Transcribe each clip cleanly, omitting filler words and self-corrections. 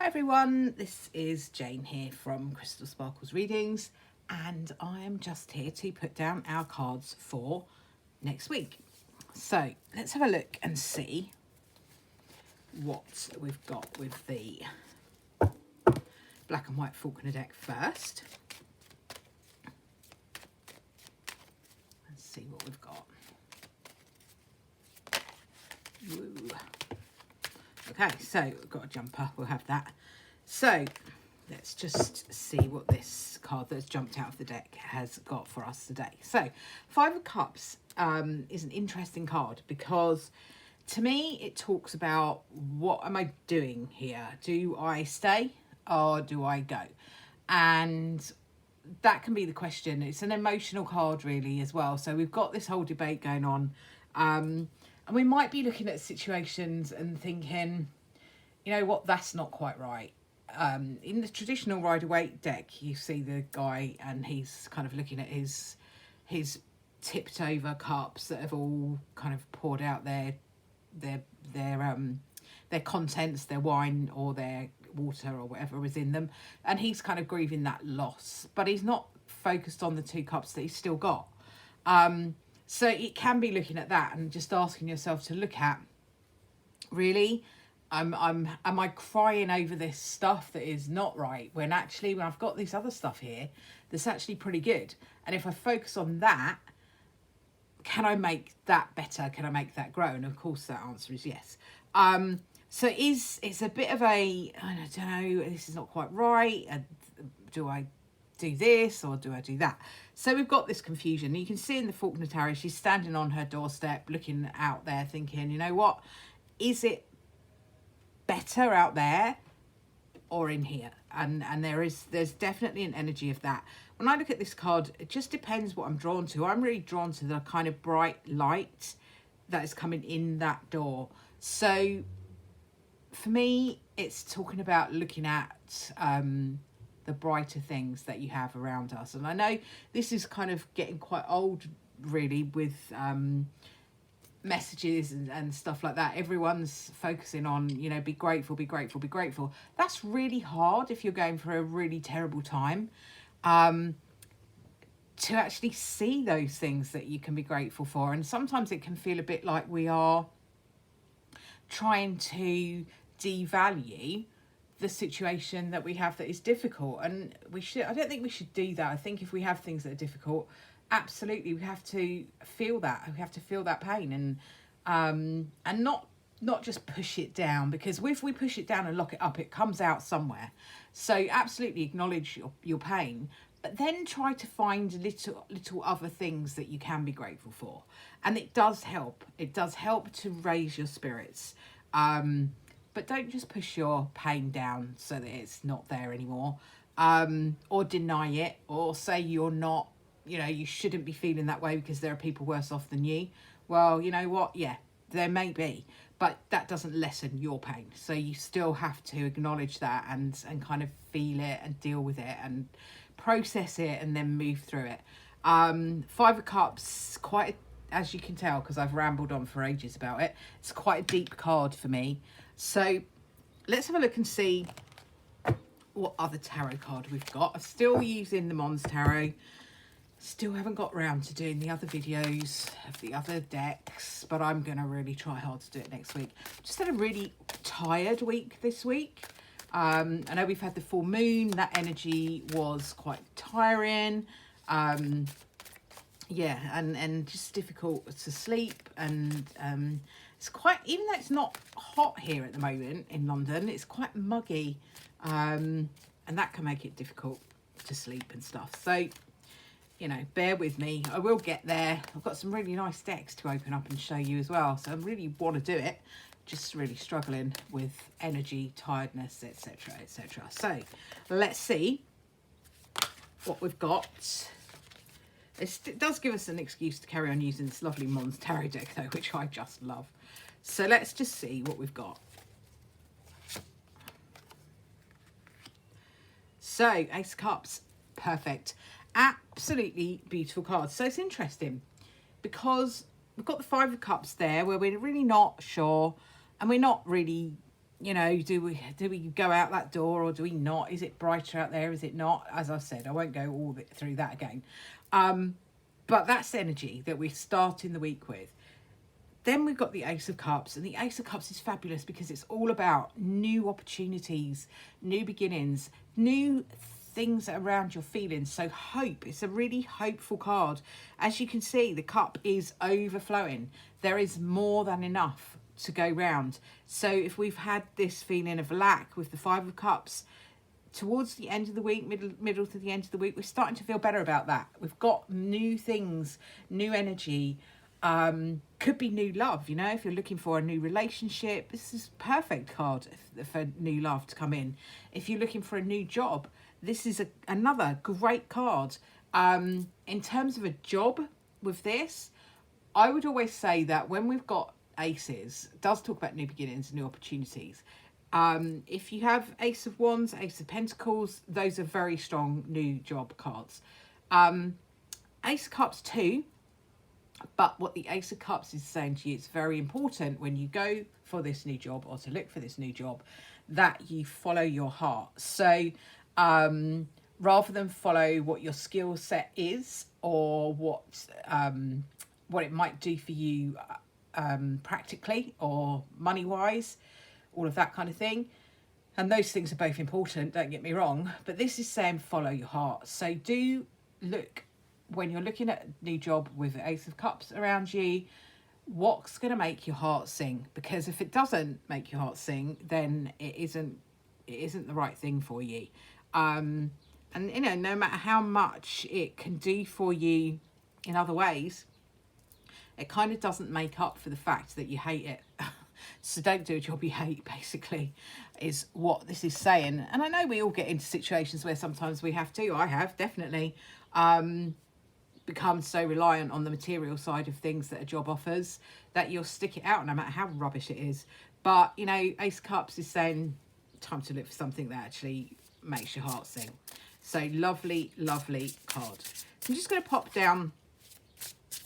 Hi everyone, this is Jane here from Crystal Sparkles Readings, and I am just here to put down our cards for next week. So let's have a look and see what we've got with the black and white Faulkner deck first. Let's see what we've got. Woo. Okay, so we've got a jumper, we'll have that. So let's just see what this card that's jumped out of the deck has got for us today. So Five of Cups is an interesting card because to me it talks about what am I doing here? Do I stay or do I go? And that can be the question. It's an emotional card really as well. So we've got this whole debate going on. And we might be looking at situations and thinking, you know what, that's not quite right. In the traditional Rider-Waite deck, you see the guy and he's kind of looking at his tipped over cups that have all kind of poured out their contents, their wine or their water or whatever is in them. And he's kind of grieving that loss, but he's not focused on the two cups that he's still got. So it can be looking at that and just asking yourself to look at, really, am I crying over this stuff that is not right when actually when I've got this other stuff here that's actually pretty good? And if I focus on that, can I make that better? Can I make that grow? And of course that answer is yes. So it's a bit of a, I don't know, this is not quite right. Do I do this or do I do that? So we've got this confusion. You can see in the Faulkner Tarot, she's standing on her doorstep looking out there thinking, you know what, is it better out there or in here? And there's definitely an energy of that. When I look at this card, it just depends what I'm drawn to. I'm really drawn to the kind of bright light that is coming in that door. So for me, it's talking about looking at the brighter things that you have around us. And I know this is kind of getting quite old really with messages and stuff like that. Everyone's focusing on, you know, be grateful, be grateful, be grateful. That's really hard if you're going for a really terrible time, to actually see those things that you can be grateful for. And sometimes it can feel a bit like we are trying to devalue the situation that we have that is difficult, and I don't think we should do that. I think if we have things that are difficult, absolutely we have to feel that. We have to feel that pain and not just push it down, because if we push it down and lock it up, it comes out somewhere. So absolutely acknowledge your pain, but then try to find little other things that you can be grateful for. And it does help. It does help to raise your spirits. But don't just push your pain down so that it's not there anymore, or deny it, or say you're not, you know, you shouldn't be feeling that way because there are people worse off than you. Well, you know what? Yeah, there may be, but that doesn't lessen your pain. So you still have to acknowledge that and kind of feel it and deal with it and process it and then move through it. Five of Cups, as you can tell, because I've rambled on for ages about it, it's quite a deep card for me. So let's have a look and see what other tarot card we've got. I'm still using the Mons Tarot. Still haven't got round to doing the other videos of the other decks, but I'm going to really try hard to do it next week. Just had a really tired week this week. I know we've had the full moon. That energy was quite tiring. Yeah, and just difficult to sleep, and it's quite, even though it's not hot here at the moment in London, it's quite muggy, and that can make it difficult to sleep and stuff. So, you know, bear with me. I will get there. I've got some really nice decks to open up and show you as well, so I really want to do it, just really struggling with energy, tiredness, etc, etc. So let's see what we've got. It does give us an excuse to carry on using this lovely Mons Tarot deck though, which I just love. So let's just see what we've got. So Ace of Cups, perfect. Absolutely beautiful card. So it's interesting because we've got the Five of Cups there where we're really not sure and we're not really you know, do we go out that door or do we not? Is it brighter out there? Is it not? As I said, I won't go all through that again. But that's energy that we're starting the week with. Then we've got the Ace of Cups, and the Ace of Cups is fabulous because it's all about new opportunities, new beginnings, new things around your feelings. So hope, it's a really hopeful card. As you can see, the cup is overflowing. There is more than enough to go round. So if we've had this feeling of lack with the Five of Cups, towards the end of the week, middle to the end of the week, we're starting to feel better about that. We've got new things, new energy. Could be new love, you know, if you're looking for a new relationship, this is a perfect card for new love to come in. If you're looking for a new job, this is another great card. In terms of a job with this, I would always say that when we've got aces, it does talk about new beginnings, new opportunities. If you have Ace of Wands, Ace of Pentacles, those are very strong new job cards. Ace of Cups too. But what the Ace of Cups is saying to you, it's very important when you go for this new job or to look for this new job that you follow your heart. So rather than follow what your skill set is or what it might do for you practically or money-wise, all of that kind of thing. And those things are both important, don't get me wrong. But this is saying follow your heart. So do look, when you're looking at a new job with the Ace of Cups around you, what's going to make your heart sing? Because if it doesn't make your heart sing, then it isn't the right thing for you. And you know, no matter how much it can do for you in other ways, it kind of doesn't make up for the fact that you hate it. So don't do a job you hate, basically, is what this is saying. And I know we all get into situations where sometimes we have to. I have, definitely. Become so reliant on the material side of things that a job offers that you'll stick it out no matter how rubbish it is. But, you know, Ace of Cups is saying time to look for something that actually makes your heart sing. So lovely, lovely card. So I'm just going to pop down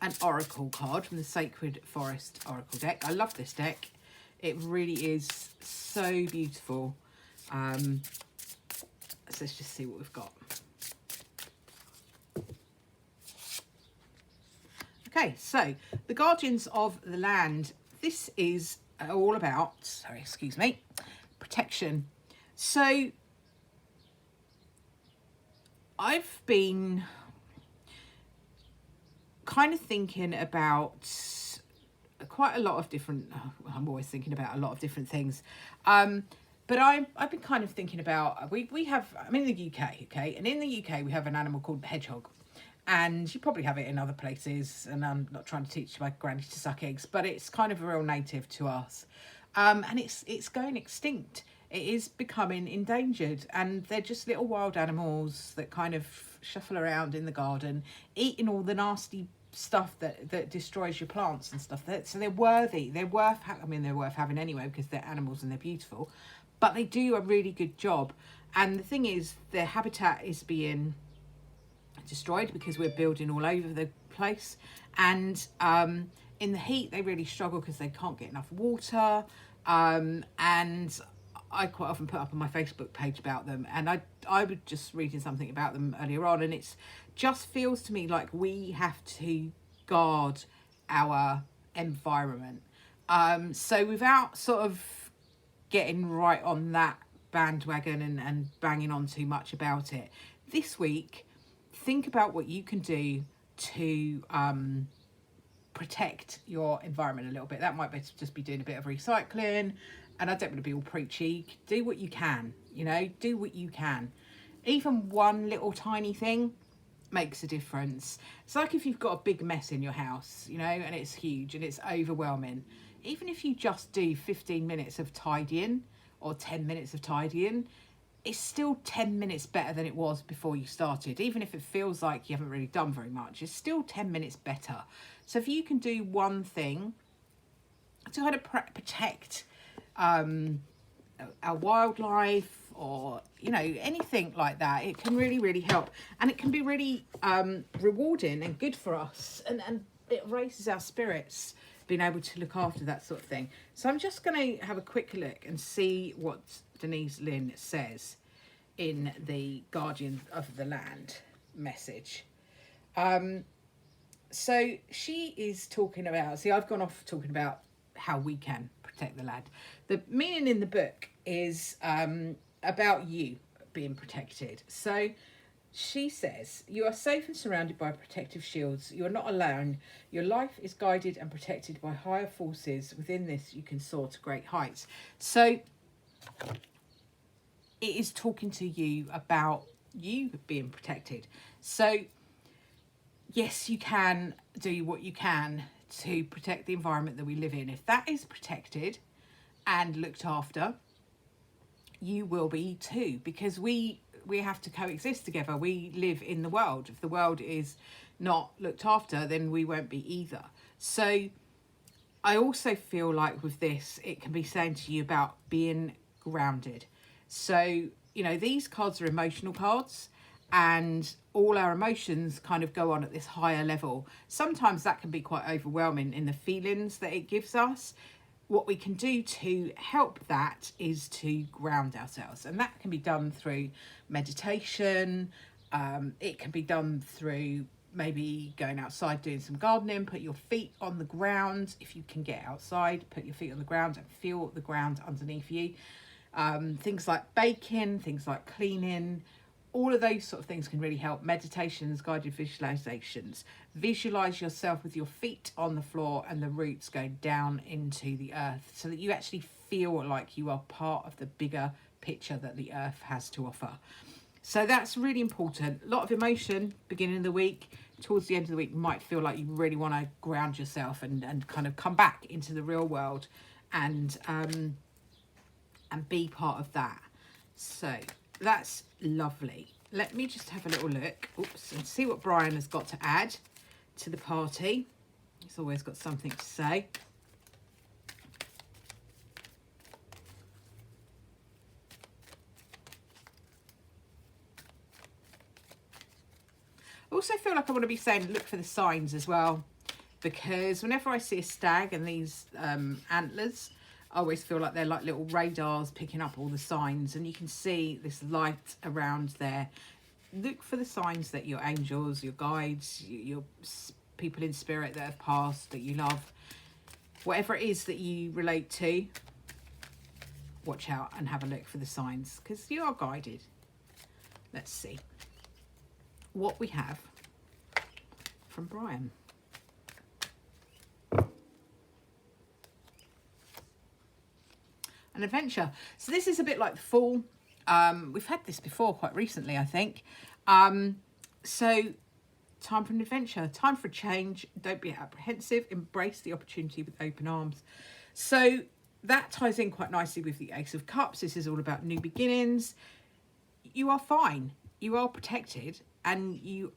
an Oracle card from the Sacred Forest Oracle deck. I love this deck. It really is so beautiful. So let's just see what we've got. Okay, so the Guardians of the Land. This is all about, sorry, excuse me, protection. So I've been kind of thinking about quite a lot of different, I'm always thinking about a lot of different things. But I've been kind of thinking about, we have, I'm in the UK, okay? And in the UK, we have an animal called the hedgehog. And you probably have it in other places, and I'm not trying to teach my granny to suck eggs, but it's kind of a real native to us. And it's going extinct. It is becoming endangered, and they're just little wild animals that kind of shuffle around in the garden, eating all the nasty stuff that destroys your plants and stuff. So they're worthy. They're worth having anyway because they're animals and they're beautiful, but they do a really good job. And the thing is, their habitat is being destroyed because we're building all over the place, and in the heat they really struggle because they can't get enough water, and I quite often put up on my Facebook page about them, and I was just reading something about them earlier on, and it's just feels to me like we have to guard our environment, so without sort of getting right on that bandwagon and banging on too much about it, this week think about what you can do to protect your environment a little bit. That might be just be doing a bit of recycling, and I don't want to be all preachy. Do what you can, you know, do what you can. Even one little tiny thing makes a difference. It's like if you've got a big mess in your house, you know, and it's huge and it's overwhelming. Even if you just do 15 minutes of tidying or 10 minutes of tidying, it's still 10 minutes better than it was before you started. Even if it feels like you haven't really done very much, it's still 10 minutes better. So if you can do one thing to kind of protect our wildlife, or, you know, anything like that, it can really, really help. And it can be really rewarding and good for us. And it raises our spirits being able to look after that sort of thing. So I'm just going to have a quick look and see what Denise Lynn says in the Guardian of the Land message. So she is talking about, see, I've gone off talking about how we can protect the land. The meaning in the book is about you being protected. So she says, you are safe and surrounded by protective shields. You are not alone. Your life is guided and protected by higher forces. Within this, you can soar to great heights. So it is talking to you about you being protected. So yes, you can do what you can to protect the environment that we live in. If that is protected and looked after, you will be too, because we have to coexist together. We live in the world. If the world is not looked after, then we won't be either. So I also feel like with this, it can be saying to you about being grounded. So, you know, these cards are emotional cards, and all our emotions kind of go on at this higher level. Sometimes that can be quite overwhelming in the feelings that it gives us. What we can do to help that is to ground ourselves, and that can be done through meditation. It can be done through maybe going outside, doing some gardening, put your feet on the ground. If you can get outside, put your feet on the ground and feel the ground underneath you. Things like baking, things like cleaning, all of those sort of things can really help. Meditations, guided visualizations. Visualize yourself with your feet on the floor and the roots going down into the earth, so that you actually feel like you are part of the bigger picture that the earth has to offer. So that's really important. A lot of emotion beginning of the week. Towards the end of the week, you might feel like you really want to ground yourself and kind of come back into the real world and be part of that. So that's lovely. Let me just have a little look, and see what Brian has got to add to the party. He's always got something to say. I also feel like I want to be saying look for the signs as well, because whenever I see a stag and these antlers, I always feel like they're like little radars picking up all the signs, and you can see this light around there. Look for the signs that your angels, your guides, your people in spirit that have passed, that you love, whatever it is that you relate to, watch out and have a look for the signs, because you are guided. Let's see what we have from Brian. An adventure. So this is a bit like the fall. We've had this before quite recently, I think. So time for an adventure, time for a change. Don't be apprehensive. Embrace the opportunity with open arms. So that ties in quite nicely with the Ace of Cups. This is all about new beginnings. You are fine. You are protected, and you,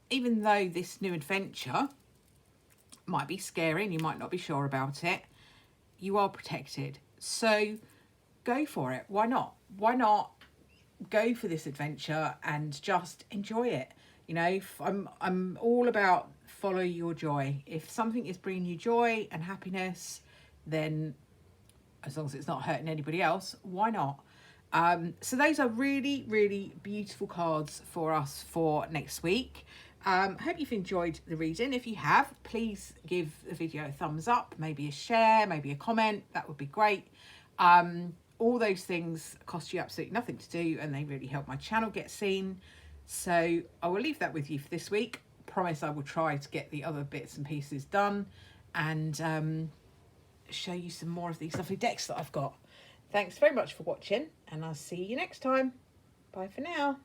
even though this new adventure might be scary and you might not be sure about it, you are protected. So go for it. Why not? Why not go for this adventure and just enjoy it? You know, I'm all about follow your joy. If something is bringing you joy and happiness, then as long as it's not hurting anybody else, why not? So those are really, really beautiful cards for us for next week. Hope you've enjoyed the reading. If you have, please give the video a thumbs up, maybe a share, maybe a comment. That would be great. All those things cost you absolutely nothing to do, and they really help my channel get seen. So I will leave that with you for this week. Promise I will try to get the other bits and pieces done and show you some more of these lovely decks that I've got. Thanks very much for watching, and I'll see you next time. Bye for now.